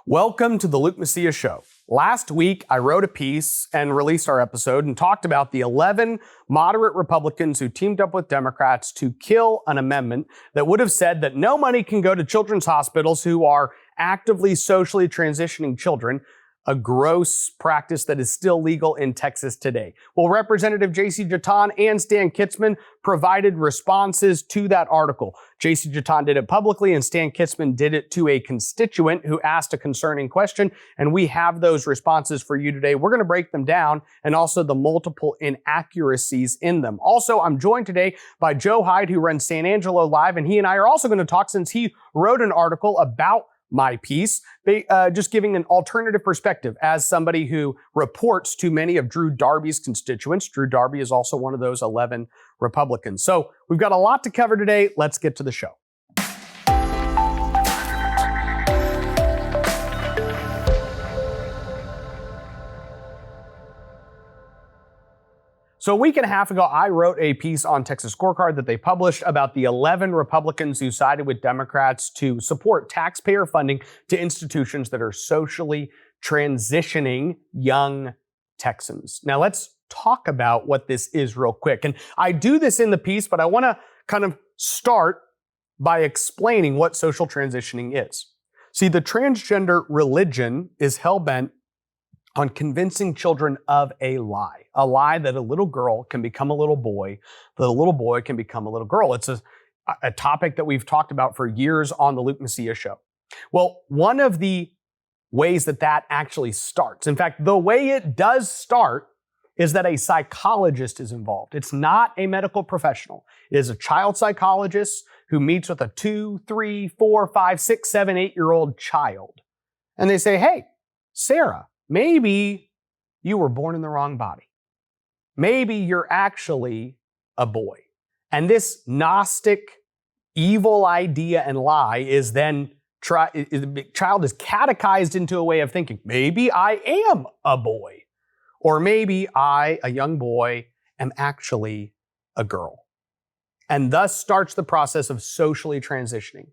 Welcome to the Luke Macias Show. Last week, I wrote a piece and released our episode and talked about the 11 moderate Republicans who teamed up with Democrats to kill an amendment that would have said that no money can go to children's hospitals who are actively socially transitioning children, a gross practice that is still legal in Texas today. Well, Representative Jacey Jetton and Stan Kitzman provided responses to that article. Jacey Jetton did it publicly and Stan Kitzman did it to a constituent who asked a concerning question, and we have those responses for you today. We're going to break them down and also the multiple inaccuracies in them. Also, I'm joined today by Joe Hyde, who runs San Angelo Live, and he and I are also going to talk since he wrote an article about my piece, just giving an alternative perspective as somebody who reports to many of Drew Darby's constituents. Drew Darby is also one of those 11 Republicans. So we've got a lot to cover today. Let's get to the show. So a week and a half ago, I wrote a piece on Texas Scorecard that they published about the 11 Republicans who sided with Democrats to support taxpayer funding to institutions that are socially transitioning young Texans. Now let's talk about what this is real quick. And I do this in the piece, but I want to kind of start by explaining what social transitioning is. See, the transgender religion is hell-bent on convincing children of a lie that a little girl can become a little boy, that a little boy can become a little girl. It's a topic that we've talked about for years on the Luke Macias Show. Well, one of the ways that actually starts, in fact, the way it does start is that a psychologist is involved. It's not a medical professional. It is a child psychologist who meets with a 2, 3, 4, 5, 6, 7, 8-year-old child. And they say, hey, Sarah, maybe you were born in the wrong body. Maybe you're actually a boy. And this Gnostic evil idea and lie is then, the child is catechized into a way of thinking, maybe I am a boy. Or maybe I, a young boy, am actually a girl. And thus starts the process of socially transitioning.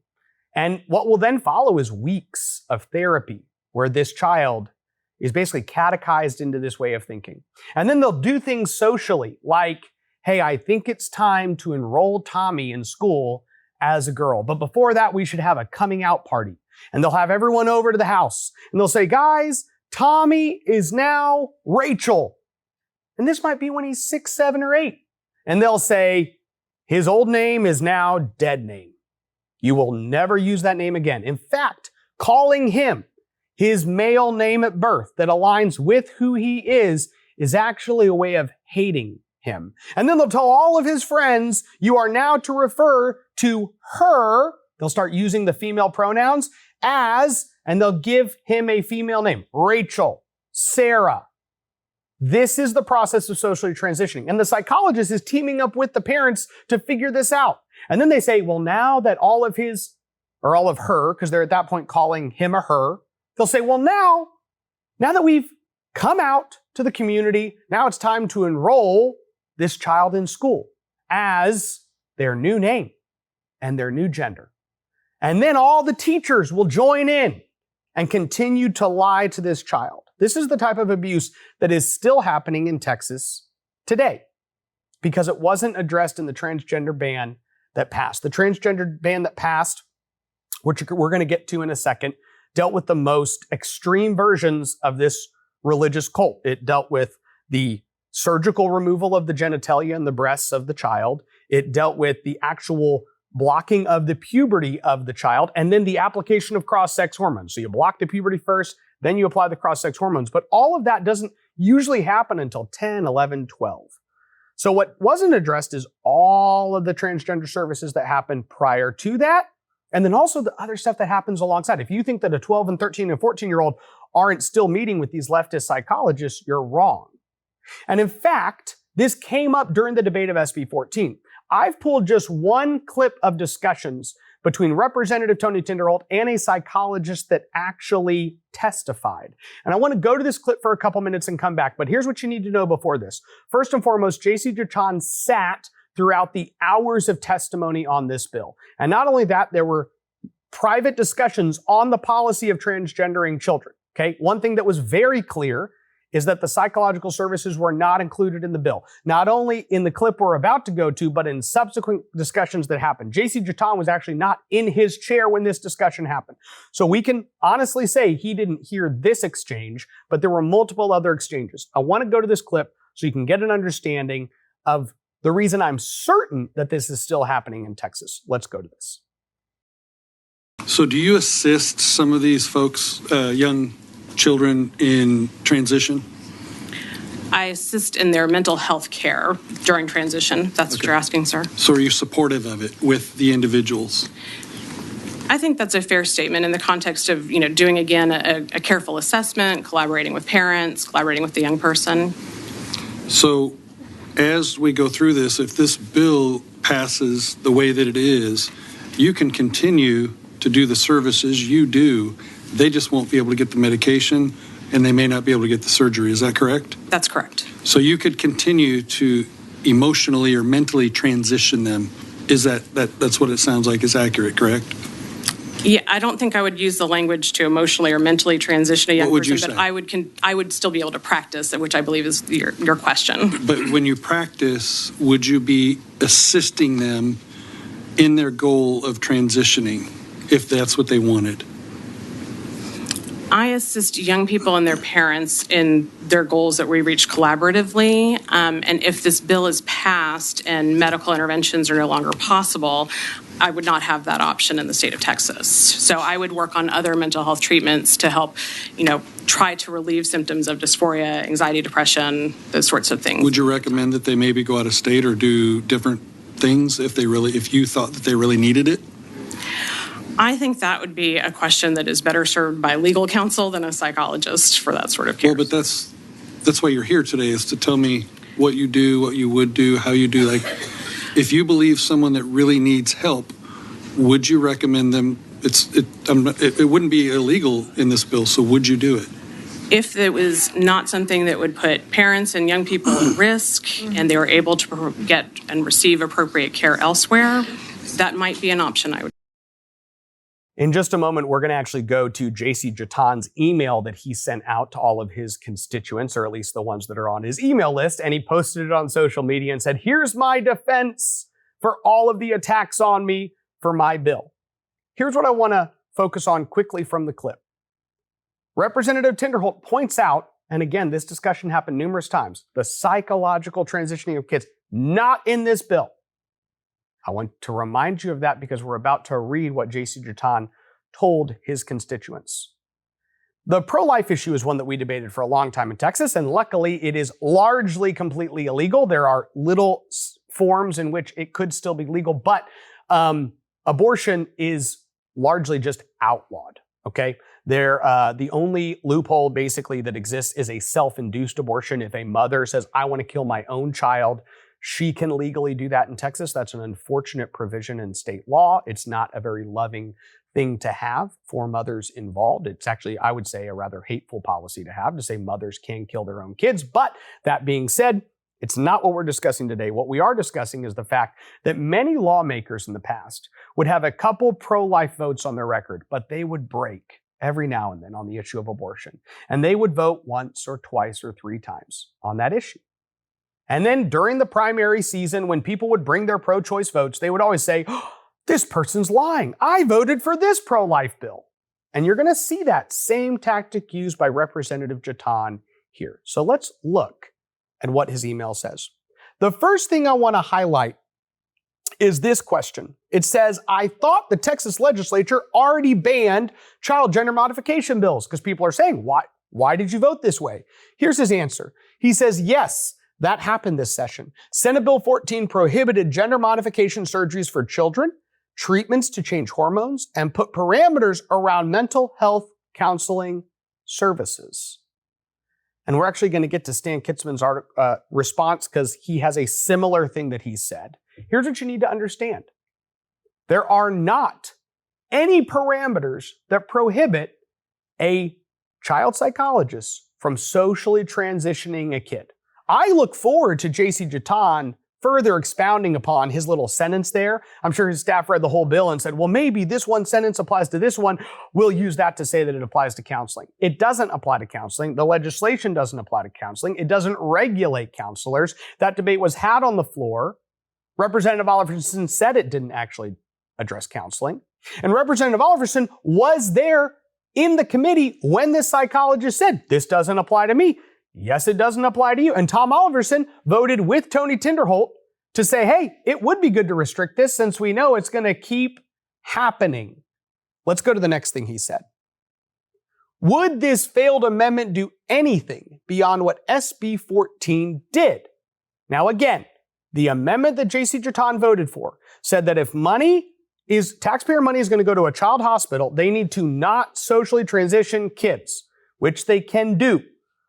And what will then follow is weeks of therapy where this child is basically catechized into this way of thinking. And then they'll do things socially, like, hey, I think it's time to enroll Tommy in school as a girl. But before that, we should have a coming out party. And they'll have everyone over to the house. And they'll say, guys, Tommy is now Rachel. And this might be when he's 6, 7, or 8. And they'll say, his old name is now dead name. You will never use that name again. In fact, calling him his male name at birth that aligns with who he is actually a way of hating him. And then they'll tell all of his friends, you are now to refer to her, they'll start using the female pronouns, as, and they'll give him a female name, Rachel, Sarah. This is the process of socially transitioning. And the psychologist is teaming up with the parents to figure this out. And then they say, well, now that all of his, or all of her, because they're at that point calling him or her, they'll say, well, now that we've come out to the community, now it's time to enroll this child in school as their new name and their new gender. And then all the teachers will join in and continue to lie to this child. This is the type of abuse that is still happening in Texas today because it wasn't addressed in the transgender ban that passed. The transgender ban that passed, which we're going to get to in a second, dealt with the most extreme versions of this religious cult. It dealt with the surgical removal of the genitalia and the breasts of the child. It dealt with the actual blocking of the puberty of the child, and then the application of cross-sex hormones. So you block the puberty first, then you apply the cross-sex hormones. But all of that doesn't usually happen until 10, 11, 12. So what wasn't addressed is all of the transgender services that happened prior to that, and then also the other stuff that happens alongside. If you think that a 12 and 13 and 14-year-old aren't still meeting with these leftist psychologists, you're wrong. And in fact, this came up during the debate of SB 14. I've pulled just one clip of discussions between Representative Tony Tinderholt and a psychologist that actually testified. And I want to go to this clip for a couple minutes and come back, but here's what you need to know before this. First and foremost, Jacey Jetton sat throughout the hours of testimony on this bill. And not only that, there were private discussions on the policy of transgendering children. Okay, one thing that was very clear is that the psychological services were not included in the bill. Not only in the clip we're about to go to, but in subsequent discussions that happened. Jacey Jetton was actually not in his chair when this discussion happened. So we can honestly say he didn't hear this exchange, but there were multiple other exchanges. I want to go to this clip so you can get an understanding of the reason I'm certain that this is still happening in Texas. Let's go to this. So do you assist some of these folks, young children, in transition? I assist in their mental health care during transition, if that's what you're asking, sir. So are you supportive of it with the individuals? I think that's a fair statement in the context of, doing, again, a careful assessment, collaborating with parents, collaborating with the young person. So as we go through this, if this bill passes the way that it is, you can continue to do the services you do. They just won't be able to get the medication, and they may not be able to get the surgery. Is that correct? That's correct. So you could continue to emotionally or mentally transition them. Is that's what it sounds like is accurate, correct? Yeah, I don't think I would use the language to emotionally or mentally transition a young person, say? But I would still be able to practice, which I believe is your question. But when you practice, would you be assisting them in their goal of transitioning, if that's what they wanted? I assist young people and their parents in their goals that we reach collaboratively. And if this bill is passed and medical interventions are no longer possible, I would not have that option in the state of Texas. So I would work on other mental health treatments to help, try to relieve symptoms of dysphoria, anxiety, depression, those sorts of things. Would you recommend that they maybe go out of state or do different things if you thought that they really needed it? I think that would be a question that is better served by legal counsel than a psychologist for that sort of care. Well, but that's why you're here today, is to tell me what you do, what you would do, how you do. Like, if you believe someone that really needs help, would you recommend them? It wouldn't be illegal in this bill, so would you do it? If it was not something that would put parents and young people at risk and they were able to get and receive appropriate care elsewhere, that might be an option I would. In just a moment, we're going to actually go to Jacey Jetton's email that he sent out to all of his constituents, or at least the ones that are on his email list, and he posted it on social media and said, "Here's my defense for all of the attacks on me for my bill." Here's what I want to focus on quickly from the clip. Representative Tinderholt points out, and again, this discussion happened numerous times, the psychological transitioning of kids, not in this bill. I want to remind you of that because we're about to read what Jacey Jetton told his constituents. The pro-life issue is one that we debated for a long time in Texas, and luckily it is largely completely illegal. There are little forms in which it could still be legal, but abortion is largely just outlawed, okay? The only loophole basically that exists is a self-induced abortion. If a mother says, "I want to kill my own child," she can legally do that in Texas. That's an unfortunate provision in state law. It's not a very loving thing to have for mothers involved. It's actually, I would say, a rather hateful policy to have, to say mothers can kill their own kids. But that being said, it's not what we're discussing today. What we are discussing is the fact that many lawmakers in the past would have a couple pro-life votes on their record, but they would break every now and then on the issue of abortion. And they would vote once or twice or three times on that issue. And then during the primary season, when people would bring their pro-choice votes, they would always say, "Oh, this person's lying. I voted for this pro-life bill." And you're going to see that same tactic used by Representative Jetton here. So let's look at what his email says. The first thing I want to highlight is this question. It says, "I thought the Texas legislature already banned child gender modification bills," because people are saying, why did you vote this way? Here's his answer. He says, "Yes, that happened this session. Senate Bill 14 prohibited gender modification surgeries for children, treatments to change hormones, and put parameters around mental health counseling services." And we're actually going to get to Stan Kitzman's response because he has a similar thing that he said. Here's what you need to understand. There are not any parameters that prohibit a child psychologist from socially transitioning a kid. I look forward to Jacey Jetton further expounding upon his little sentence there. I'm sure his staff read the whole bill and said, well, maybe this one sentence applies to this one. We'll use that to say that it applies to counseling. It doesn't apply to counseling. The legislation doesn't apply to counseling. It doesn't regulate counselors. That debate was had on the floor. Representative Oliverson said it didn't actually address counseling. And Representative Oliverson was there in the committee when this psychologist said, this doesn't apply to me. Yes, it doesn't apply to you. And Tom Oliverson voted with Tony Tinderholt to say, hey, it would be good to restrict this since we know it's going to keep happening. Let's go to the next thing he said. Would this failed amendment do anything beyond what SB 14 did? Now, again, the amendment that Jacey Jetton voted for said that if taxpayer money is going to go to a child hospital, they need to not socially transition kids, which they can do.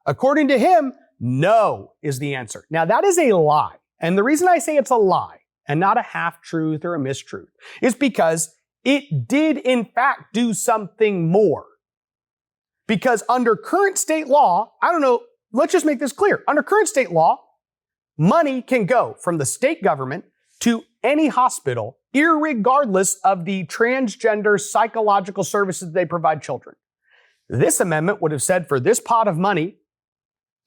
According to him, no is the answer. Now, that is a lie. And the reason I say it's a lie and not a half-truth or a mistruth is because it did, in fact, do something more. Because under current state law, let's just make this clear. Under current state law, money can go from the state government to any hospital, irregardless of the transgender psychological services they provide children. This amendment would have said for this pot of money,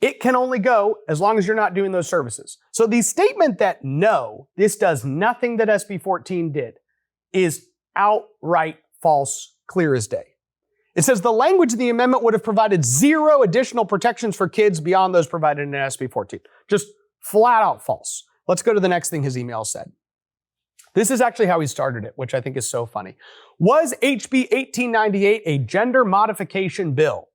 it can only go as long as you're not doing those services. So the statement that no, this does nothing that SB 14 did is outright false, clear as day. It says the language of the amendment would have provided zero additional protections for kids beyond those provided in SB 14. Just flat out false. Let's go to the next thing his email said. This is actually how he started it, which I think is so funny. Was HB 1898 a gender modification bill?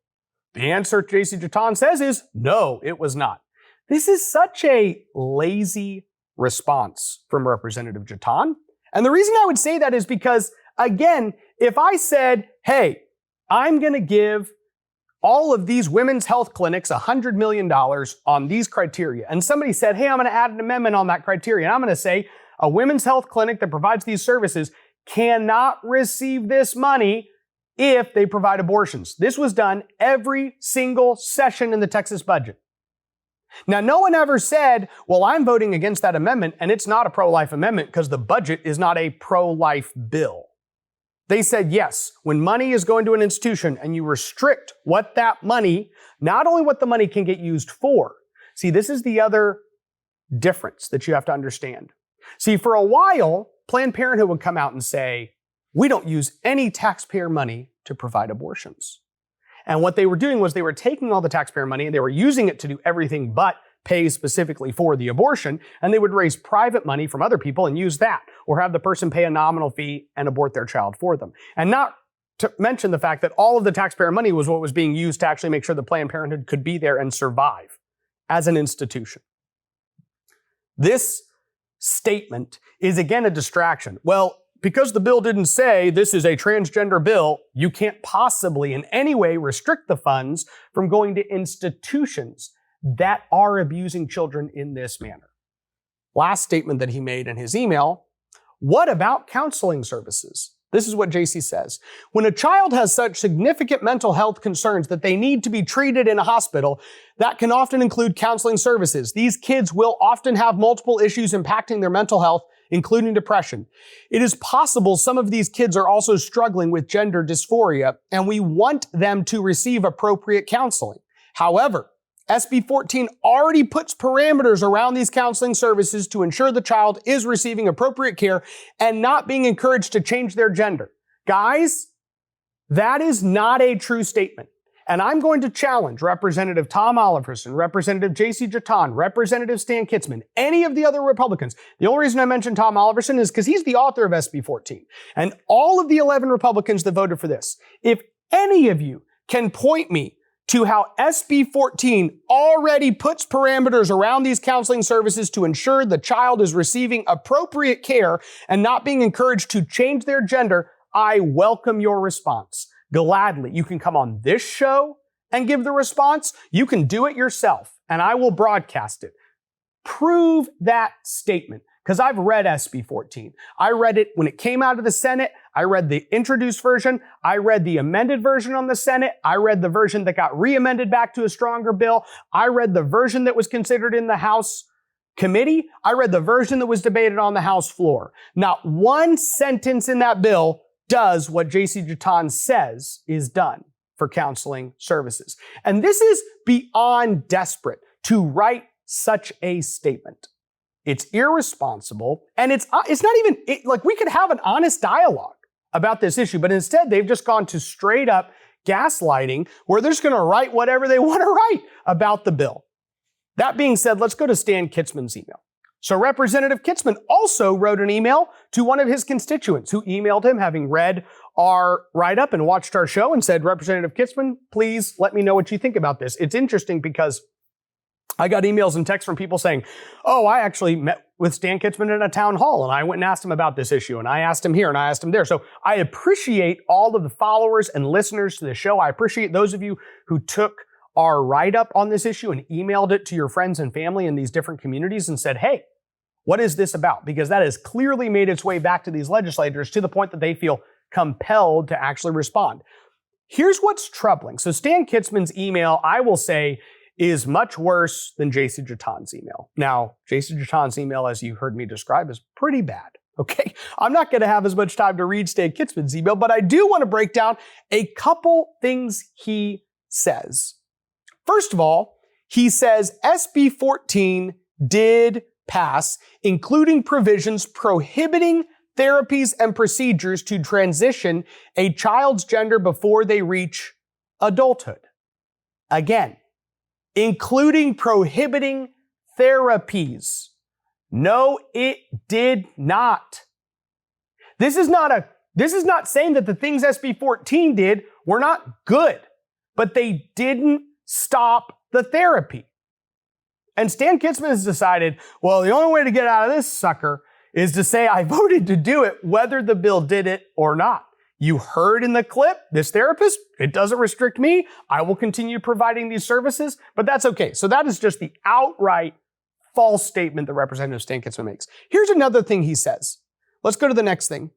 The answer, Jacey Jetton says, is no, it was not. This is such a lazy response from Representative Jetton. And the reason I would say that is because, again, if I said, hey, I'm going to give all of these women's health clinics $100 million on these criteria, and somebody said, hey, I'm going to add an amendment on that criteria, and I'm going to say a women's health clinic that provides these services cannot receive this money if they provide abortions. This was done every single session in the Texas budget. Now, no one ever said, well, I'm voting against that amendment, and it's not a pro-life amendment because the budget is not a pro-life bill. They said, yes, when money is going to an institution and you restrict what that money, not only what the money can get used for. See, this is the other difference that you have to understand. See, for a while, Planned Parenthood would come out and say, we don't use any taxpayer money to provide abortions. And what they were doing was they were taking all the taxpayer money and they were using it to do everything but pay specifically for the abortion, and they would raise private money from other people and use that, or have the person pay a nominal fee and abort their child for them. And not to mention the fact that all of the taxpayer money was what was being used to actually make sure that Planned Parenthood could be there and survive as an institution. This statement is again a distraction. Well, because the bill didn't say this is a transgender bill, you can't possibly in any way restrict the funds from going to institutions that are abusing children in this manner. Last statement that he made in his email, what about counseling services? This is what Jacey says. When a child has such significant mental health concerns that they need to be treated in a hospital, that can often include counseling services. These kids will often have multiple issues impacting their mental health, including depression. It is possible some of these kids are also struggling with gender dysphoria, and we want them to receive appropriate counseling. However, SB 14 already puts parameters around these counseling services to ensure the child is receiving appropriate care and not being encouraged to change their gender. Guys, that is not a true statement. And I'm going to challenge Representative Tom Oliverson, Representative Jacey Jetton, Representative Stan Kitzman, any of the other Republicans. The only reason I mentioned Tom Oliverson is because he's the author of SB 14. And all of the 11 Republicans that voted for this, if any of you can point me to how SB 14 already puts parameters around these counseling services to ensure the child is receiving appropriate care and not being encouraged to change their gender, I welcome your response. Gladly, you can come on this show and give the response. You can do it yourself, and I will broadcast it. Prove that statement, because I've read SB 14. I read it when it came out of the Senate. I read the introduced version. I read the amended version on the Senate. I read the version that got re-amended back to a stronger bill. I read the version that was considered in the House committee, I read the version that was debated on the House floor. Not one sentence in that bill does what Jacey Jetton says is done for counseling services. And this is beyond desperate to write such a statement. It's irresponsible, and it's not even, like we could have an honest dialogue about this issue, but instead they've just gone to straight up gaslighting where they're just going to write whatever they want to write about the bill. That being said, let's go to Stan Kitzman's email. So Representative Kitzman also wrote an email to one of his constituents who emailed him having read our write-up and watched our show and said, Representative Kitzman, please let me know what you think about this. It's interesting because I got emails and texts from people saying, oh, I actually met with Stan Kitzman in a town hall and I went and asked him about this issue and I asked him here and I asked him there. So I appreciate all of the followers and listeners to the show. I appreciate those of you who took our write-up on this issue and emailed it to your friends and family in these different communities and said, hey, what is this about? Because that has clearly made its way back to these legislators to the point that they feel compelled to actually respond. Here's what's troubling. So Stan Kitzman's email, I will say, is much worse than Jacey Jetton's email. Now, Jacey Jetton's email, as you heard me describe, is pretty bad. Okay, I'm not going to have as much time to read Stan Kitzman's email, but I do want to break down a couple things he says. First of all, he says SB 14 did pass, including provisions prohibiting therapies and procedures to transition a child's gender before they reach adulthood. Again, including prohibiting therapies. No, it did not. This is not saying that the things SB 14 did were not good, but they didn't stop the therapy. And Stan Kitzman has decided, well, the only way to get out of this sucker is to say I voted to do it, whether the bill did it or not. You heard in the clip, this therapist, it doesn't restrict me. I will continue providing these services, but that's okay. So that is just the outright false statement that Representative Stan Kitzman makes. Here's another thing he says. Let's go to the next thing.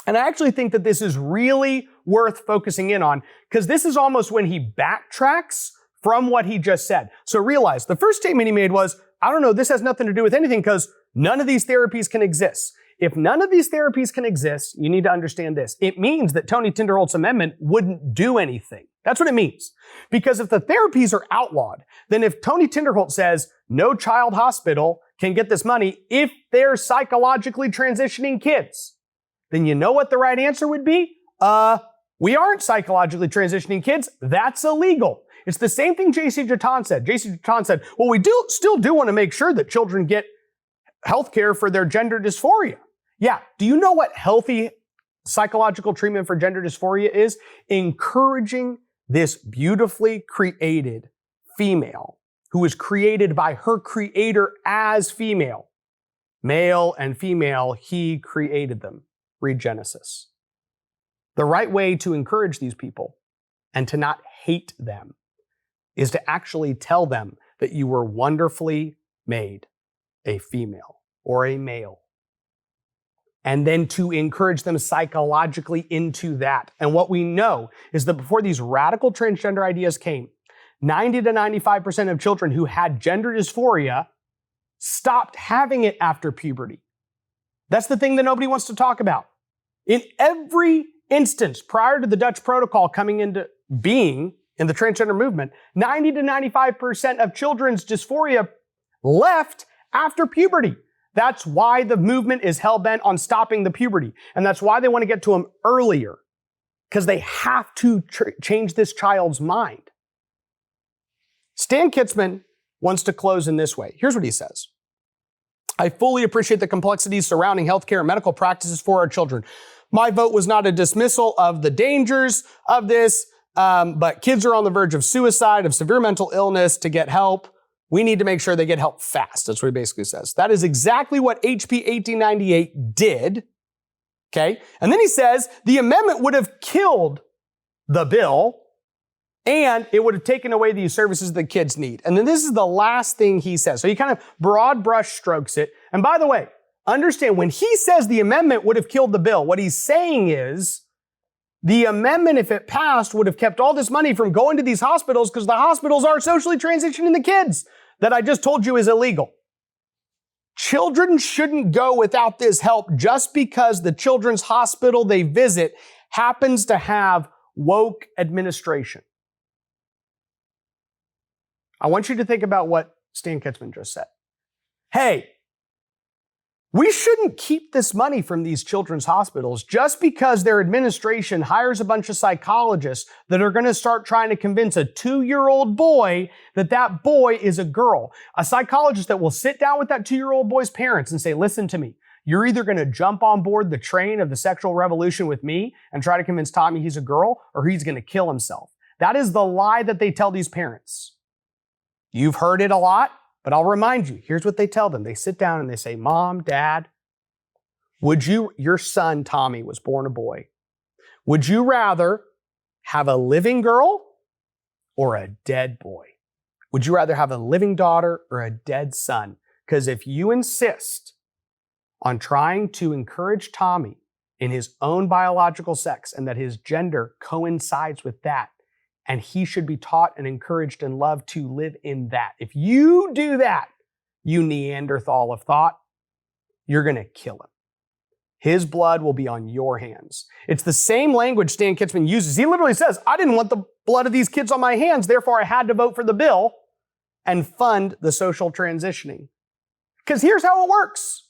And I actually think that this is really worth focusing in on because this is almost when he backtracks from what he just said. So realize the first statement he made was, I don't know, this has nothing to do with anything because none of these therapies can exist. If none of these therapies can exist, you need to understand this. It means that Tony Tinderholt's amendment wouldn't do anything. That's what it means. Because if the therapies are outlawed, then if Tony Tinderholt says no child hospital can get this money if they're psychologically transitioning kids, then you know what the right answer would be? We aren't psychologically transitioning kids. That's illegal. It's the same thing Jacey Jetton said. Jacey Jetton said, well, we still want to make sure that children get health care for their gender dysphoria. Yeah. Do you know what healthy psychological treatment for gender dysphoria is? Encouraging this beautifully created female who was created by her creator as female. Male and female, he created them. Read Genesis. The right way to encourage these people and to not hate them is to actually tell them that you were wonderfully made, a female or a male, and then to encourage them psychologically into that. And what we know is that before these radical transgender ideas came, 90 to 95% of children who had gender dysphoria stopped having it after puberty. That's the thing that nobody wants to talk about. In every instance prior to the Dutch Protocol coming into being in the transgender movement, 90 to 95% of children's dysphoria left after puberty. That's why the movement is hell-bent on stopping the puberty. And that's why they want to get to them earlier, because they have to change this child's mind. Stan Kitzman wants to close in this way. Here's what he says. I fully appreciate the complexities surrounding healthcare and medical practices for our children. My vote was not a dismissal of the dangers of this, but kids are on the verge of suicide, of severe mental illness. To get help, we need to make sure they get help fast. That's what he basically says. That is exactly what HB 1898 did. Okay. And then he says the amendment would have killed the bill and it would have taken away these services that kids need. And then this is the last thing he says. So he kind of broad brush strokes it. And by the way, understand when he says the amendment would have killed the bill, what he's saying is the amendment, if it passed, would have kept all this money from going to these hospitals because the hospitals are socially transitioning the kids that I just told you is illegal. Children shouldn't go without this help just because the children's hospital they visit happens to have woke administration. I want you to think about what Stan Kitzman just said. Hey, we shouldn't keep this money from these children's hospitals just because their administration hires a bunch of psychologists that are going to start trying to convince a 2-year-old boy that that boy is a girl. A psychologist that will sit down with that 2-year-old boy's parents and say, listen to me, you're either going to jump on board the train of the sexual revolution with me and try to convince Tommy he's a girl, or he's going to kill himself. That is the lie that they tell these parents. You've heard it a lot. But I'll remind you, here's what they tell them. They sit down and they say, Mom, Dad, your son Tommy was born a boy. Would you rather have a living girl or a dead boy? Would you rather have a living daughter or a dead son? Because if you insist on trying to encourage Tommy in his own biological sex and that his gender coincides with that, and he should be taught and encouraged and loved to live in that. If you do that, you Neanderthal of thought, you're going to kill him. His blood will be on your hands. It's the same language Stan Kitzman uses. He literally says, I didn't want the blood of these kids on my hands, therefore I had to vote for the bill and fund the social transitioning. Because here's how it works.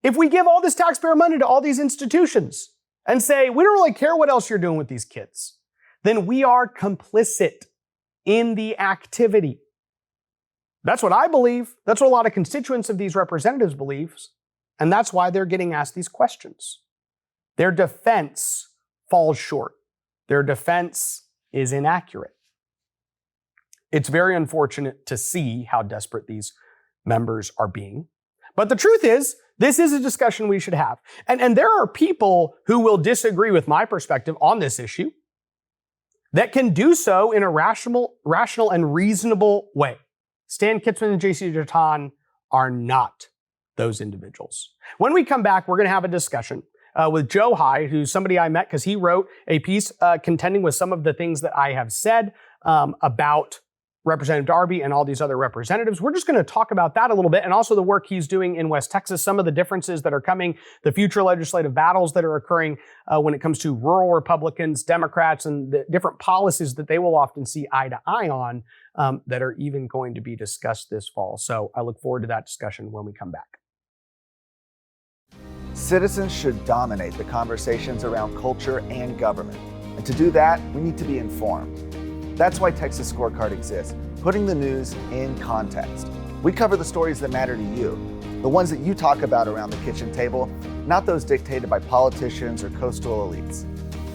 If we give all this taxpayer money to all these institutions and say, we don't really care what else you're doing with these kids, then we are complicit in the activity. That's what I believe. That's what a lot of constituents of these representatives believes. And that's why they're getting asked these questions. Their defense falls short. Their defense is inaccurate. It's very unfortunate to see how desperate these members are being. But the truth is, this is a discussion we should have. And there are people who will disagree with my perspective on this issue that can do so in a rational and reasonable way. Stan Kitzman and Jacey Jetton are not those individuals. When we come back, we're going to have a discussion with Joe Hyde, who's somebody I met because he wrote a piece contending with some of the things that I have said about Representative Darby and all these other representatives. We're just going to talk about that a little bit and also the work he's doing in West Texas, some of the differences that are coming, the future legislative battles that are occurring when it comes to rural Republicans, Democrats, and the different policies that they will often see eye to eye on that are even going to be discussed this fall. So I look forward to that discussion when we come back. Citizens should dominate the conversations around culture and government. And to do that, we need to be informed. That's why Texas Scorecard exists, putting the news in context. We cover the stories that matter to you, the ones that you talk about around the kitchen table, not those dictated by politicians or coastal elites.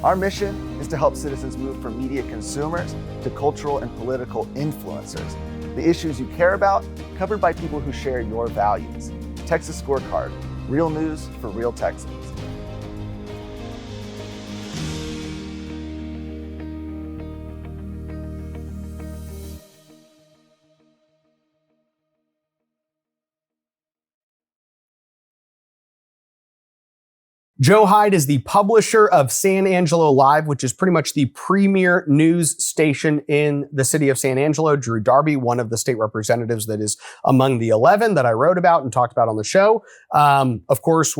Our mission is to help citizens move from media consumers to cultural and political influencers. The issues you care about, covered by people who share your values. Texas Scorecard, real news for real Texans. Joe Hyde is the publisher of San Angelo Live, which is pretty much the premier news station in the city of San Angelo. Drew Darby, one of the state representatives that is among the 11 that I wrote about and talked about on the show, of course,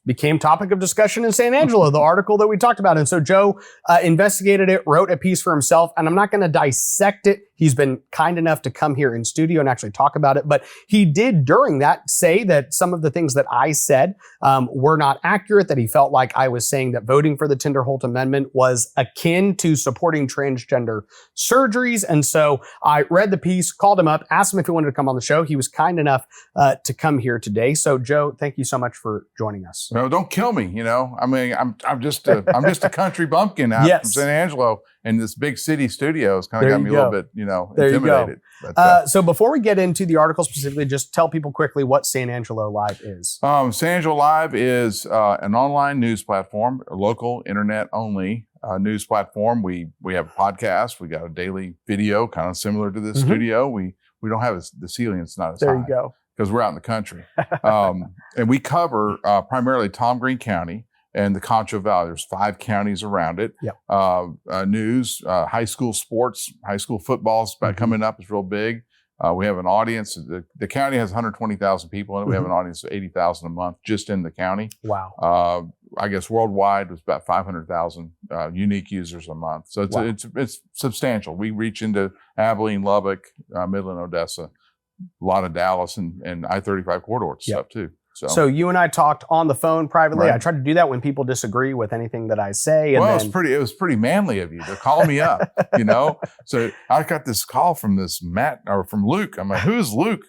became topic of discussion in San Angelo, the article that we talked about. And so Joe investigated it, wrote a piece for himself, and I'm not going to dissect it. He's been kind enough to come here in studio and actually talk about it. But he did during that say that some of the things that I said were not accurate, that he felt like I was saying that voting for the Tinderholt Amendment was akin to supporting transgender surgeries. And so I read the piece, called him up, asked him if he wanted to come on the show. He was kind enough to come here today. So Joe, thank you so much for joining us. No, don't kill me. You know, I mean, I'm just a country bumpkin out from San Angelo. And this big city studio has kind of got me a little bit, intimidated. But, so before we get into the article specifically, just tell people quickly what San Angelo Live is. San Angelo Live is an online news platform, a local internet-only news platform. We have a podcast. We got a daily video, kind of similar to this studio. We don't have the ceiling's not as high. There you go. Because we're out in the country. And we cover primarily Tom Green County and the Concho Valley. There's 5 counties around it. Yep. News, high school sports, high school football coming up is real big. We have an audience. The county has 120,000 people in it. We have an audience of 80,000 a month just in the county. Wow. I guess worldwide was about 500,000 unique users a month. So it's substantial. We reach into Abilene, Lubbock, Midland, Odessa, a lot of Dallas and I-35 corridor stuff too. So you and I talked on the phone privately. Right. I try to do that when people disagree with anything that I say. And well, it was pretty manly of you to call me up, you know? So I got this call from from Luke. I'm like, who's Luke?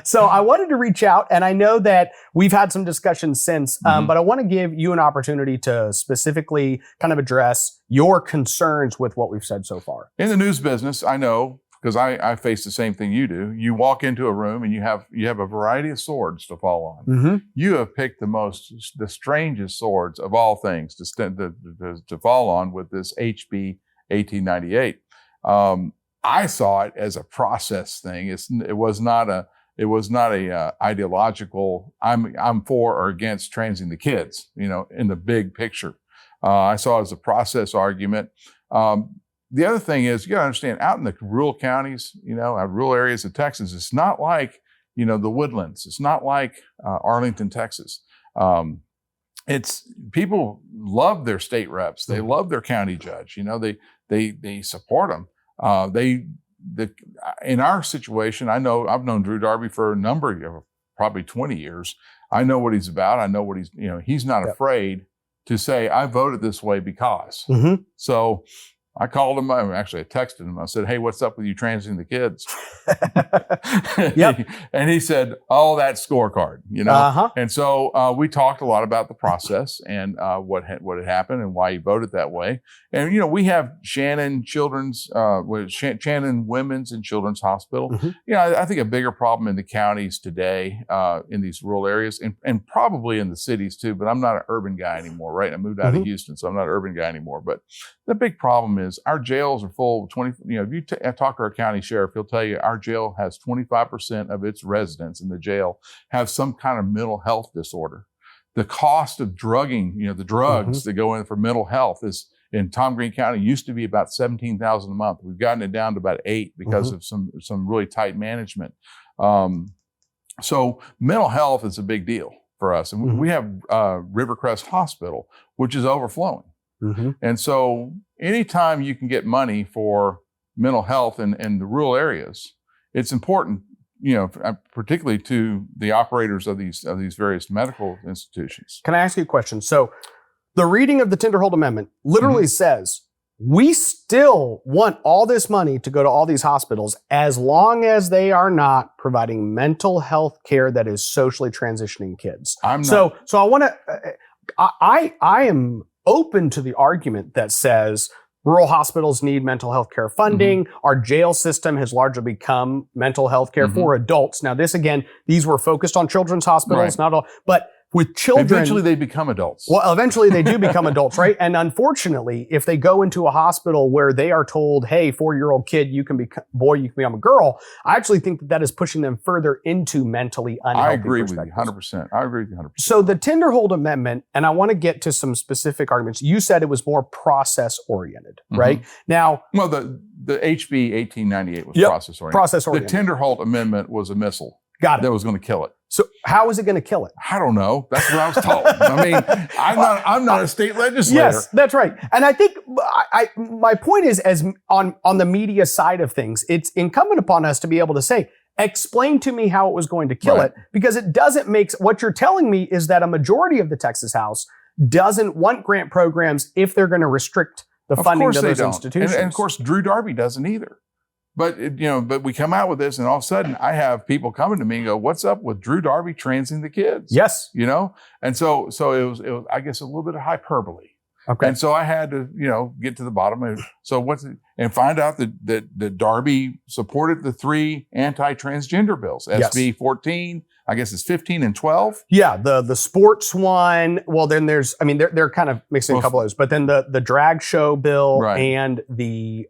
So I wanted to reach out, and I know that we've had some discussions since, but I want to give you an opportunity to specifically kind of address your concerns with what we've said so far. In the news business, I know, because I face the same thing you do. You walk into a room and you have a variety of swords to fall on. You have picked the strangest swords of all things to fall on with this HB 1898. I saw it as a process thing. It was not a ideological. I'm for or against transing the kids. You know, in the big picture, I saw it as a process argument. The other thing is, you got to understand, out in the rural counties, you know, rural areas of Texas, it's not like, you know, the Woodlands. It's not like Arlington, Texas. It's people love their state reps. They love their county judge. You know, they support them. In our situation, I've known Drew Darby for a number of years, probably 20 years. I know what he's about. I know what he's not afraid to say, I voted this way because. So I called him. I texted him. I said, hey, what's up with you transing the kids? And he said, oh, that scorecard, you know? And so we talked a lot about the process and what had happened and why he voted that way. And, you know, we have Shannon Women's and Children's Hospital. You know, I think a bigger problem in the counties today, in these rural areas and probably in the cities too, but I'm not an urban guy anymore, right? I moved out of Houston, so I'm not an urban guy anymore. But the big problem is our jails are full of 20, you know, if you talk to our county sheriff, he'll tell you our jail has 25% of its residents in the jail have some kind of mental health disorder. The cost of drugging, you know, the drugs that go in for mental health is in Tom Green County used to be about $17,000 a month. We've gotten it down to about $8,000 because of some really tight management. So mental health is a big deal for us. And we have Rivercrest Hospital, which is overflowing. And so anytime you can get money for mental health in the rural areas, it's important, you know, particularly to the operators of these various medical institutions. Can I ask you a question? So the reading of the Tinderhold Amendment literally says we still want all this money to go to all these hospitals as long as they are not providing mental health care that is socially transitioning kids. So I want to, I am open to the argument that says rural hospitals need mental health care funding. Our jail system has largely become mental health care for adults. Now, these were focused on children's hospitals, not all, but with children. Eventually they become adults. Well, eventually they do become adults, right? And unfortunately, if they go into a hospital where they are told, hey, 4-year-old kid, you can become a girl, I actually think that is pushing them further into mentally unhealthy I agree with you 100%. I agree with you 100%. So the Tinderhold Amendment, and I want to get to some specific arguments. You said it was more process oriented, right? Now, well, the HB 1898 was process oriented. Process oriented. The Tinderhold Amendment was a missile. Got it. That was going to kill it. So how is it going to kill it? I don't know. That's what I was told. I mean, I'm not a state legislator. Yes, that's right. And I think my point is, as on the media side of things, it's incumbent upon us to be able to say, explain to me how it was going to kill it, because it doesn't make, what you're telling me is that a majority of the Texas House doesn't want grant programs if they're going to restrict the funding to those institutions. And of course, Drew Darby doesn't either. But but we come out with this, and all of a sudden, I have people coming to me and go, "What's up with Drew Darby transing the kids?" Yes, you know, and so it was, I guess, a little bit of hyperbole. Okay, and so I had to, get to the bottom of it. So and find out that Darby supported the 3 anti-transgender bills, SB 14. I guess it's 15 and 12. Yeah, the sports one. Well, then there's, they're kind of mixing a couple of those, but then the drag show bill and the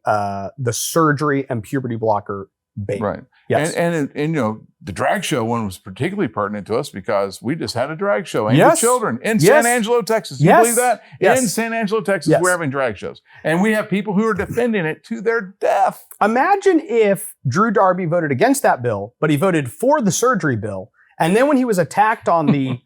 surgery and puberty blocker bait. Right. Yes. And you know, the drag show one was particularly pertinent to us because we just had a drag show aimed at Yes. children in Yes. San Angelo, Texas. You Yes. believe that? Yes. In San Angelo, Texas, Yes. we're having drag shows. And we have people who are defending it to their death. Imagine if Drew Darby voted against that bill, but he voted for the surgery bill. And then when he was attacked on the,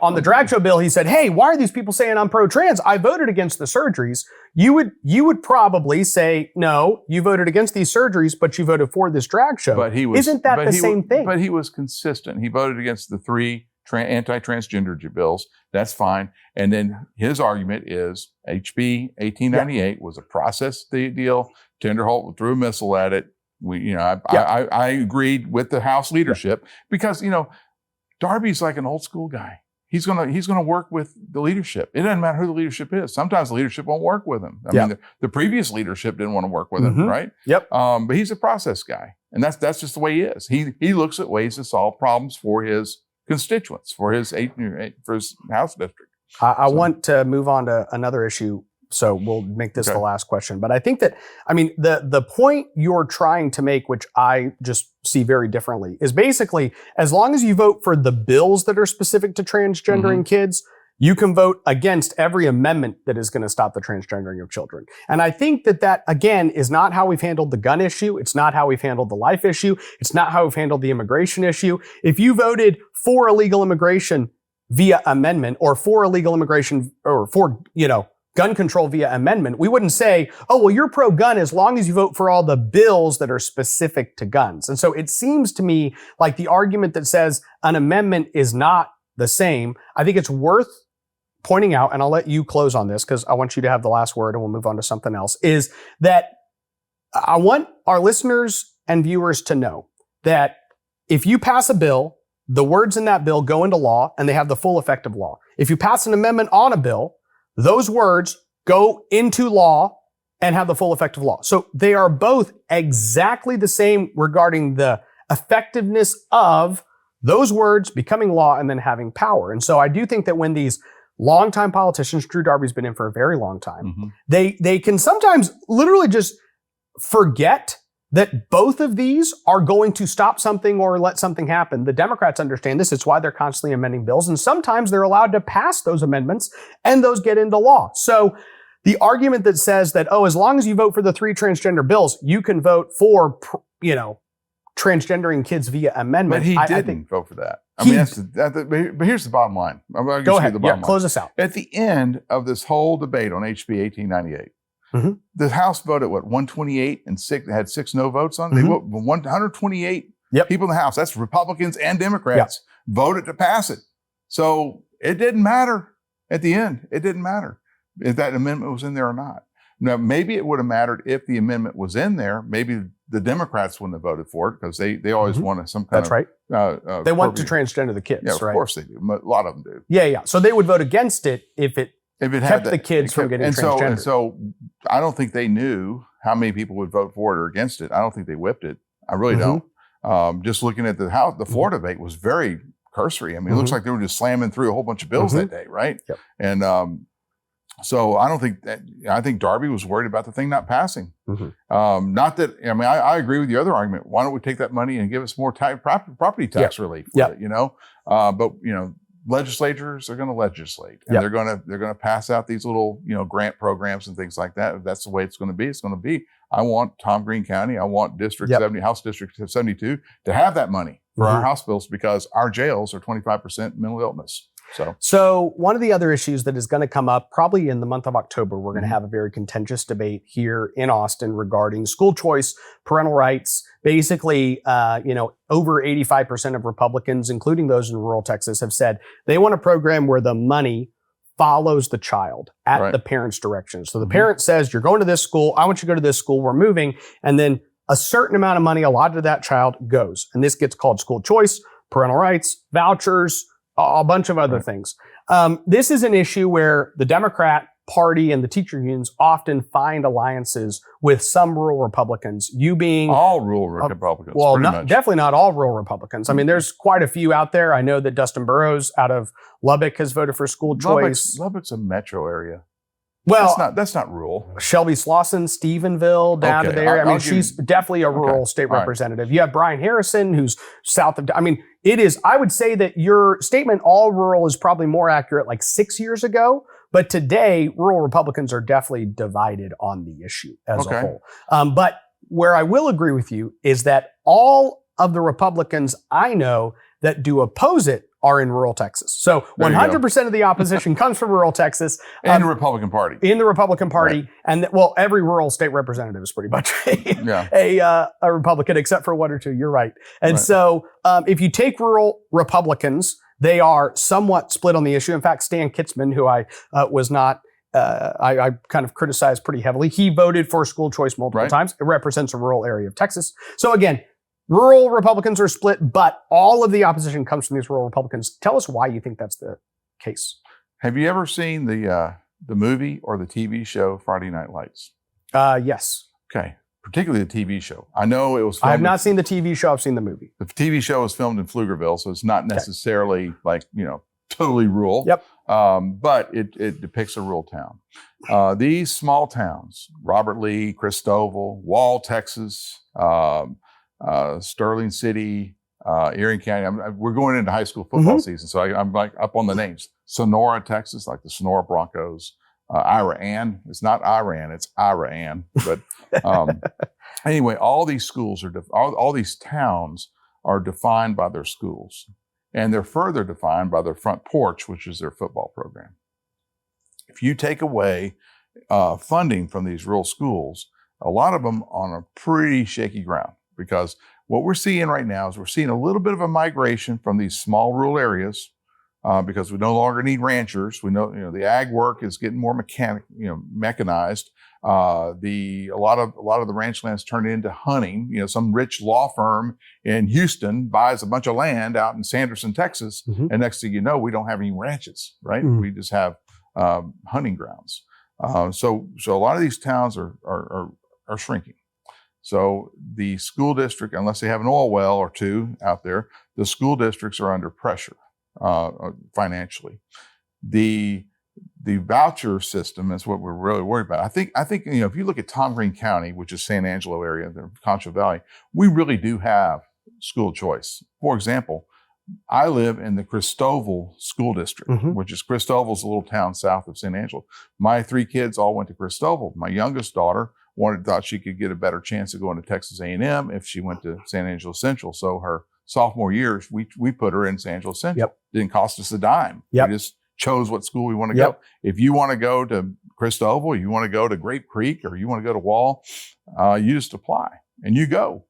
on the drag show bill, he said, "Hey, why are these people saying I'm pro-trans? I voted against the surgeries." You would probably say, "No, you voted against these surgeries, but you voted for this drag show." But he was, Isn't that the same thing? But he was consistent. He voted against the 3 anti-transgender bills. That's fine. And then his argument is HB 1898 was a process deal. Tenderholt threw a missile at it. I agreed with the House leadership because, Darby's like an old school guy. He's gonna work with the leadership. It doesn't matter who the leadership is. Sometimes the leadership won't work with him. I mean, the previous leadership didn't want to work with him, right? Yep. But he's a process guy, and that's just the way he is. He looks at ways to solve problems for his constituents, for his House district. I want to move on to another issue, so we'll make this the last question. But I think that, the point you're trying to make, which I just see very differently, is basically as long as you vote for the bills that are specific to transgendering kids, you can vote against every amendment that is going to stop the transgendering of children. And I think that, again, is not how we've handled the gun issue. It's not how we've handled the life issue. It's not how we've handled the immigration issue. If you voted for illegal immigration via amendment or for illegal immigration or for, gun control via amendment, we wouldn't say, "Oh, well, you're pro-gun as long as you vote for all the bills that are specific to guns." And so it seems to me like the argument that says an amendment is not the same, I think it's worth pointing out, and I'll let you close on this because I want you to have the last word and we'll move on to something else, is that I want our listeners and viewers to know that if you pass a bill, the words in that bill go into law and they have the full effect of law. If you pass an amendment on a bill, those words go into law and have the full effect of law. So they are both exactly the same regarding the effectiveness of those words becoming law and then having power. And so I do think that when these longtime politicians, Drew Darby's been in for a very long time, they can sometimes literally just forget that both of these are going to stop something or let something happen. The Democrats understand this. It's why they're constantly amending bills. And sometimes they're allowed to pass those amendments and those get into law. So the argument that says that, as long as you vote for the 3 transgender bills, you can vote for, transgendering kids via amendment. But he didn't vote for that. But here's the bottom line. Go ahead. Close us out. At the end of this whole debate on HB 1898, the House voted 128 and had 6 no votes on it. They voted 128 people in the House. That's Republicans and Democrats voted to pass it. So it didn't matter at the end. It didn't matter if that amendment was in there or not. Now, maybe it would have mattered if the amendment was in there. Maybe the Democrats wouldn't have voted for it because they always want some kind That's right. They want to transgender the kids, right? Of course they do. A lot of them do. Yeah. So they would vote against it if it kept the kids from getting transgendered. And so I don't think they knew how many people would vote for it or against it. I don't think they whipped it. I really don't. Just looking at the House, the floor debate was very cursory. I mean, it looks like they were just slamming through a whole bunch of bills that day, right? Yep. And so I don't think that. I think Darby was worried about the thing not passing. Not that. I mean, I agree with the other argument. Why don't we take that money and give us more property tax relief? With it, but legislators are going to legislate, and they're going to pass out these little grant programs and things like that. If that's the way it's going to be, it's going to be. I want Tom Green County, I want District 70, House District 72 to have that money for our House bills because our jails are 25% mental illness. So one of the other issues that is going to come up probably in the month of October, we're going to have a very contentious debate here in Austin regarding school choice, parental rights. Basically, over 85% of Republicans, including those in rural Texas, have said they want a program where the money follows the child at the parent's direction. So the parent says, "You're going to this school. I want you to go to this school. We're moving." And then a certain amount of money allotted to that child goes. And this gets called school choice, parental rights, vouchers, a bunch of other things. This is an issue where the Democrat Party and the teacher unions often find alliances with some rural Republicans, you being... all rural Republicans. Well, definitely not all rural Republicans. I mean, there's quite a few out there. I know that Dustin Burrows out of Lubbock has voted for school choice. Lubbock's a metro area. Well, that's not rural. Shelby Slauson, Stephenville, down to there. I mean, she's definitely a rural state representative. You have Brian Harrison, who's south of, I mean, it is, I would say that your statement, all rural, is probably more accurate like 6 years ago. But today, rural Republicans are definitely divided on the issue as a whole. But where I will agree with you is that all of the Republicans I know that do oppose it are in rural Texas. So 100% of the opposition comes from rural Texas. In the Republican Party. In the Republican Party. Right. And well, every rural state representative is pretty much a Republican, except for one or two. You're right. And so if you take rural Republicans, they are somewhat split on the issue. In fact, Stan Kitzman, who I was not, I kind of criticized pretty heavily, he voted for school choice multiple times. It represents a rural area of Texas. So again, rural Republicans are split, but all of the opposition comes from these rural Republicans. Tell us why you think that's the case. Have you ever seen the movie or the TV show Friday Night Lights? Yes. Okay. Particularly the TV show. I know it was I have not seen the TV show. I've seen the movie. The TV show was filmed in Pflugerville, so it's not necessarily like, totally rural. Yep. But it depicts a rural town. These small towns, Robert Lee, Christoval, Wall, Texas, Sterling City, Erie County. We're going into high school football season, so I'm like up on the names. Sonora, Texas, like the Sonora Broncos. Iran. It's not Iran, it's Iran. But anyway, all these schools all these towns are defined by their schools. And they're further defined by their front porch, which is their football program. If you take away funding from these rural schools, a lot of them on a pretty shaky ground, because what we're seeing right now is we're seeing a little bit of a migration from these small rural areas because we no longer need ranchers. We know, the ag work is getting more mechanized. A lot of the ranch lands turned into hunting. Some rich law firm in Houston buys a bunch of land out in Sanderson, Texas, and next thing you know, we don't have any ranches, right? We just have hunting grounds. So a lot of these towns are shrinking. So the school district, unless they have an oil well or two out there, the school districts are under pressure financially. The voucher system is what we're really worried about. I think if you look at Tom Green County, which is San Angelo area, the Concho Valley, we really do have school choice. For example, I live in the Christoval school district, which is Christoval's a little town south of San Angelo. My 3 kids all went to Christoval. My youngest daughter thought she could get a better chance of going to Texas A&M if she went to San Angelo Central. So her sophomore year, we put her in San Angelo Central. Didn't cost us a dime. We just chose what school we want to go. If you want to go to Christoval, you want to go to Grape Creek, or you want to go to Wall, you just apply and you go.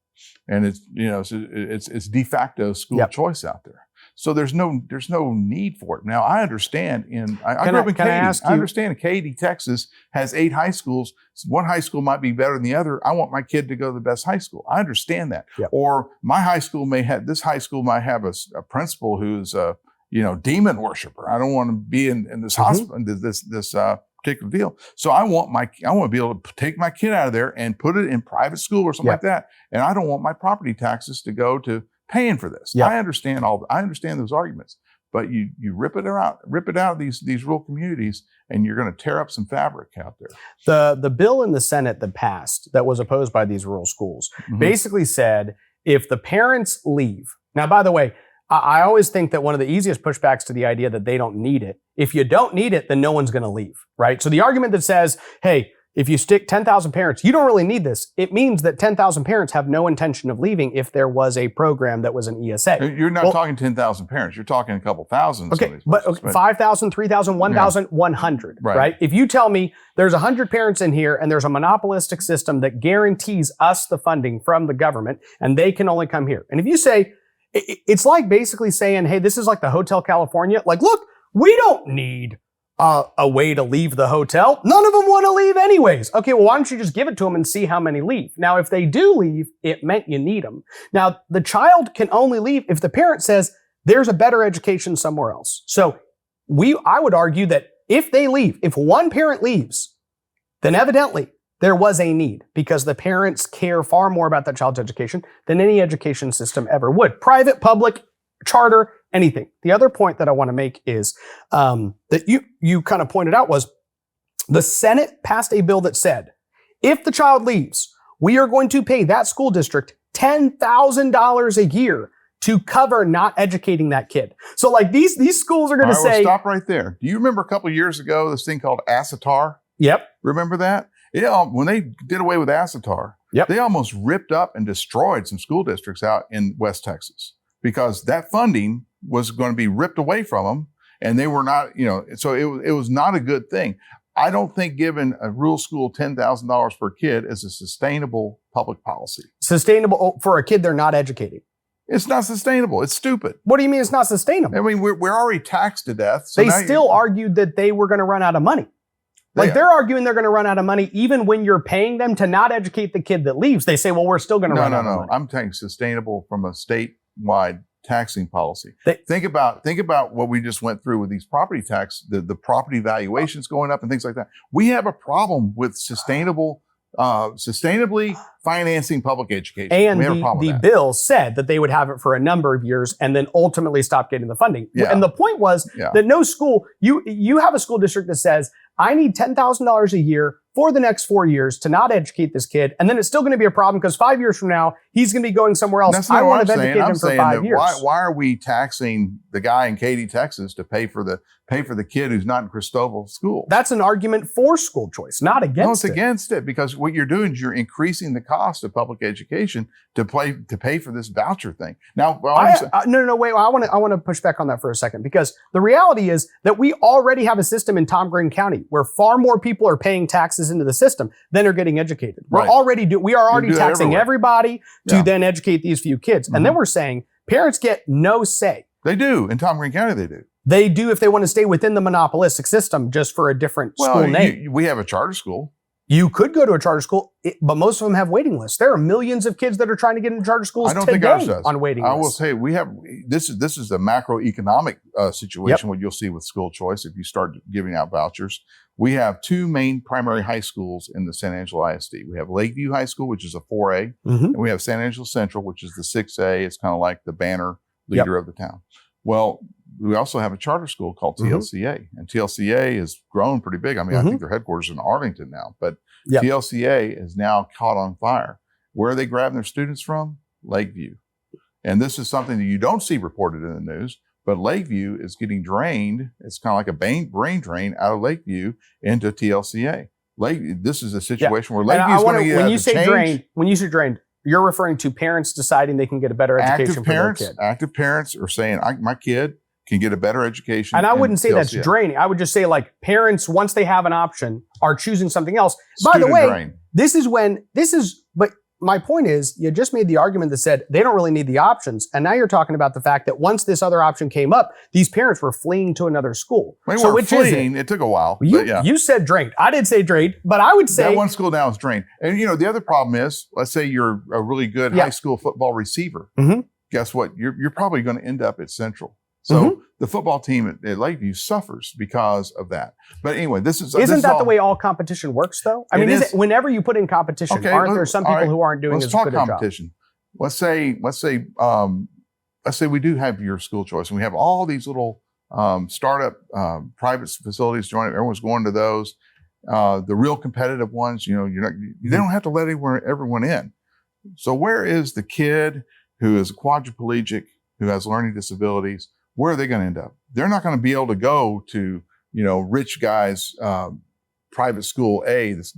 And it's de facto school choice out there. So there's no need for it. Now I understand I grew up in Katy. I understand Katy, Texas has 8 high schools. One high school might be better than the other. I want my kid to go to the best high school. I understand that. Or my high school might have a principal who's a demon worshiper. I don't want to be in this hospital, this particular deal. So I want to be able to take my kid out of there and put it in private school or something like that. And I don't want my property taxes to go to paying for this. I understand those arguments, but you rip it out of these rural communities, and you're going to tear up some fabric out there. The bill in the Senate that passed that was opposed by these rural schools basically said if the parents leave. Now, by the way, I always think that one of the easiest pushbacks to the idea that they don't need it, if you don't need it, then no one's going to leave, right? So the argument that says, hey, if you stick 10,000 parents, you don't really need this. It means that 10,000 parents have no intention of leaving if there was a program that was an ESA. You're not talking 10,000 parents. You're talking a couple thousand. Okay, but 5,000, 3,000, 1,000, 100, right? If you tell me there's 100 parents in here and there's a monopolistic system that guarantees us the funding from the government and they can only come here. And if you say, it's like basically saying, hey, this is like the Hotel California. Like, look, we don't need a way to leave the hotel. None of them want to leave anyways. Okay, well, why don't you just give it to them and see how many leave? Now, if they do leave, it meant you need them. Now, the child can only leave if the parent says there's a better education somewhere else. So I would argue that if they leave, if one parent leaves, then evidently there was a need because the parents care far more about that child's education than any education system ever would. Private, public, charter, anything. The other point that I want to make is that you kind of pointed out was The Senate passed a bill that said, if the child leaves, we are going to pay that school district $10,000 a year to cover not educating that kid. So like these schools are going to say, stop right there. Do you remember a couple of years ago, this thing called acetar? Yep. Remember that? Yeah. When they did away with acetar, Yep. they almost ripped up and destroyed some school districts out in West Texas because that funding was going to be ripped away from them. And they were not, so it was not a good thing. I don't think giving a rural school $10,000 per kid is a sustainable public policy. Sustainable for a kid they're not educating. It's not sustainable. It's stupid. What do you mean it's not sustainable? I mean, we're already taxed to death. So they still argued that they were going to run out of money. They're arguing they're going to run out of money even when you're paying them to not educate the kid that leaves. They say, well, we're still going to run out of money. I'm saying sustainable from a statewide taxing policy. Think about what we just went through with these property tax, the property valuations going up and things like that. We have a problem with sustainably financing public education. And the bill said that they would have it for a number of years and then ultimately stop getting the funding. Yeah. And the point was that no school, you have a school district that says, I need $10,000 a year for the next 4 years to not educate this kid. And then it's still going to be a problem because 5 years from now, he's going to be going somewhere else. I want to educate him for 5 years. Why are we taxing the guy in Katy, Texas to pay for the kid who's not in Cristobal school? That's an argument for school choice, not against it. No, it's against it because what you're doing is you're increasing the cost of public education to pay for this voucher thing. Now, wait. I want to push back on that for a second because the reality is that we already have a system in Tom Green County where far more people are paying taxes into the system than are getting educated. We are already taxing everybody to then educate these few kids. Mm-hmm. And then we're saying parents get no say. They do. In Tom Green County, they do. They do if they want to stay within the monopolistic system just for a different school name. We have a charter school. You could go to a charter school, but most of them have waiting lists. There are millions of kids that are trying to get into charter schools think ours does. On waiting lists. I will say we have this is a macroeconomic situation what you'll see with school choice if you start giving out vouchers. We have two main primary high schools in the San Angelo ISD. We have Lakeview High School, which is a 4A, and we have San Angelo Central, which is the 6A. It's kind of like the banner leader of the town. Well, we also have a charter school called TLCA, and TLCA has grown pretty big. I mean, I think their headquarters is in Arlington now, but TLCA is now caught on fire. Where are they grabbing their students from? Lakeview. And this is something that you don't see reported in the news, but Lakeview is getting drained. It's kind of like a brain drain out of Lakeview into TLCA. This is a situation where Lakeview is going to get when you say drained, you're referring to parents deciding they can get a better education for their kid. Active parents are saying, my kid can get a better education. And I wouldn't say that's draining. I would just say like parents, once they have an option, are choosing something else. By the way, but my point is you just made the argument that said they don't really need the options. And now you're talking about the fact that once this other option came up, these parents were fleeing to another school. So which fleeing, it took a while. You said drained. I did say drained, but I would say that one school now is drained. And the other problem is, let's say you're a really good high school football receiver. Guess what? You're probably going to end up at Central. So the football team at Lakeview suffers because of that. But anyway, isn't that the way all competition works, though? I mean, whenever you put in competition, aren't there some people who aren't doing as good a job? Competition. Let's say we do have your school choice, and we have all these little startup private facilities joining. Everyone's going to those. The real competitive ones, they don't have to let everyone in. So where is the kid who is quadriplegic, who has learning disabilities? Where are they going to end up? They're not going to be able to go to, rich guys, private school A that's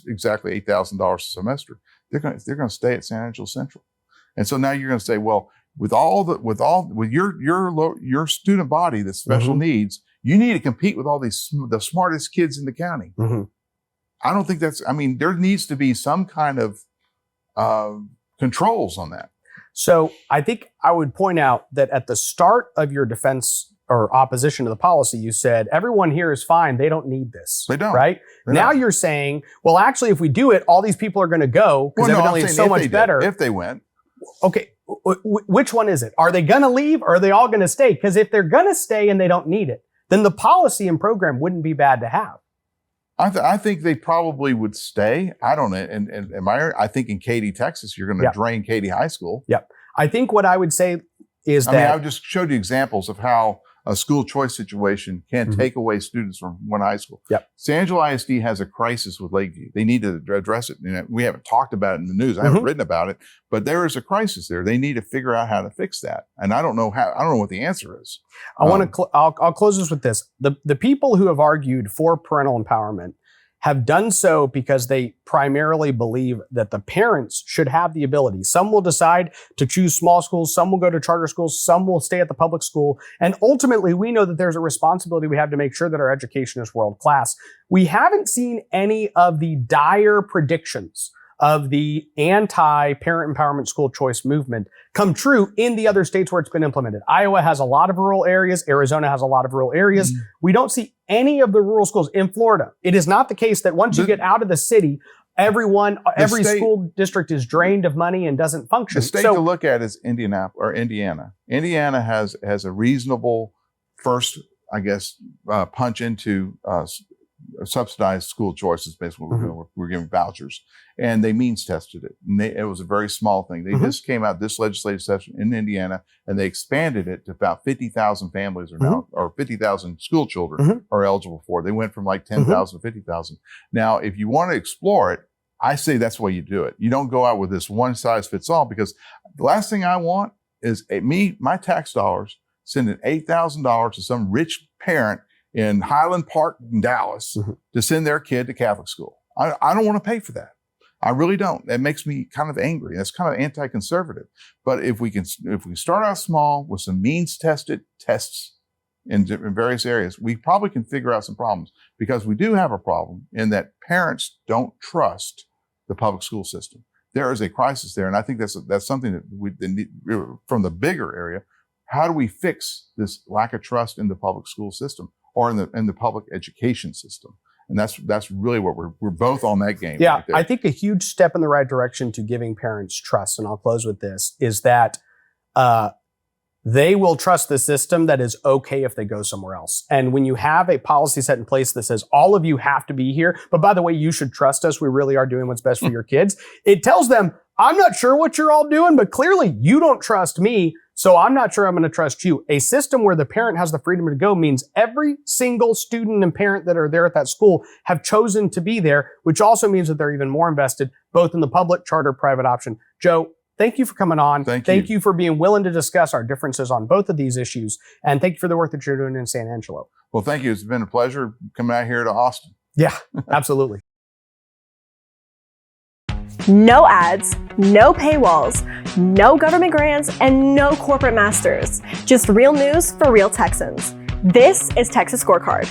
exactly $8,000 a semester. They're going to stay at San Angelo Central. And so now you're going to say, well, with your student body that's special needs, you need to compete with all the smartest kids in the county. I don't think there needs to be some kind of controls on that. So I think I would point out that at the start of your defense or opposition to the policy, you said, everyone here is fine. They don't need this. They don't. Right? Now you're saying, well, actually, if we do it, all these people are going to go because evidently it's so much better. If they went. Okay. Which one is it? Are they going to leave or are they all going to stay? Because if they're going to stay and they don't need it, then the policy and program wouldn't be bad to have. I think they probably would stay. I don't know. And I think in Katy, Texas, you're going to drain Katy High School. Yep. I think what I would say is I just showed you examples of how a school choice situation can't take away students from one high school. Yep. San Angelo ISD has a crisis with Lakeview. They need to address it. We haven't talked about it in the news. I haven't written about it, but there is a crisis there. They need to figure out how to fix that. And I don't know what the answer is. I'll close this with this. The people who have argued for parental empowerment have done so because they primarily believe that the parents should have the ability. Some will decide to choose small schools, some will go to charter schools, some will stay at the public school. And ultimately, we know that there's a responsibility we have to make sure that our education is world class. We haven't seen any of the dire predictions of the anti-parent empowerment school choice movement come true in the other states where it's been implemented. Iowa has a lot of rural areas. Arizona has a lot of rural areas. We don't see any of the rural schools in Florida. It is not the case that once you get out of the city, every school district is drained of money and doesn't function. The state to look at is Indiana. Indiana has a reasonable first, I guess, punch into subsidized school choices. Basically, we're giving vouchers, and they means tested it. And it was a very small thing. They just came out this legislative session in Indiana, and they expanded it to about 50,000 families are now, or 50,000 school children are eligible for it. They went from like 10,000 to 50,000. Now, if you want to explore it, I say that's the way you do it. You don't go out with this one size fits all, because the last thing I want is my tax dollars sending $8,000 to some rich parent in Highland Park in Dallas to send their kid to Catholic school. I don't want to pay for that. I really don't. That makes me kind of angry. That's kind of anti-conservative. But if we can start out small with some means tested tests in various areas, we probably can figure out some problems, because we do have a problem in that parents don't trust the public school system. There is a crisis there. And I think that's something that we need from the bigger area. How do we fix this lack of trust in the public school system or in the public education system? And that's really what we're both on that game. Yeah, right there. I think a huge step in the right direction to giving parents trust, and I'll close with this, is that they will trust the system that is okay if they go somewhere else. And when you have a policy set in place that says all of you have to be here, but by the way, you should trust us, we really are doing what's best for your kids, it tells them, I'm not sure what you're all doing, but clearly you don't trust me, so I'm not sure I'm going to trust you. A system where the parent has the freedom to go means every single student and parent that are there at that school have chosen to be there, which also means that they're even more invested both in the public, charter, private option. Joe, thank you for coming on. Thank you for being willing to discuss our differences on both of these issues. And thank you for the work that you're doing in San Angelo. Well, thank you. It's been a pleasure coming out here to Austin. Yeah, absolutely. No ads, no paywalls, no government grants, and no corporate masters. Just real news for real Texans. This is Texas Scorecard.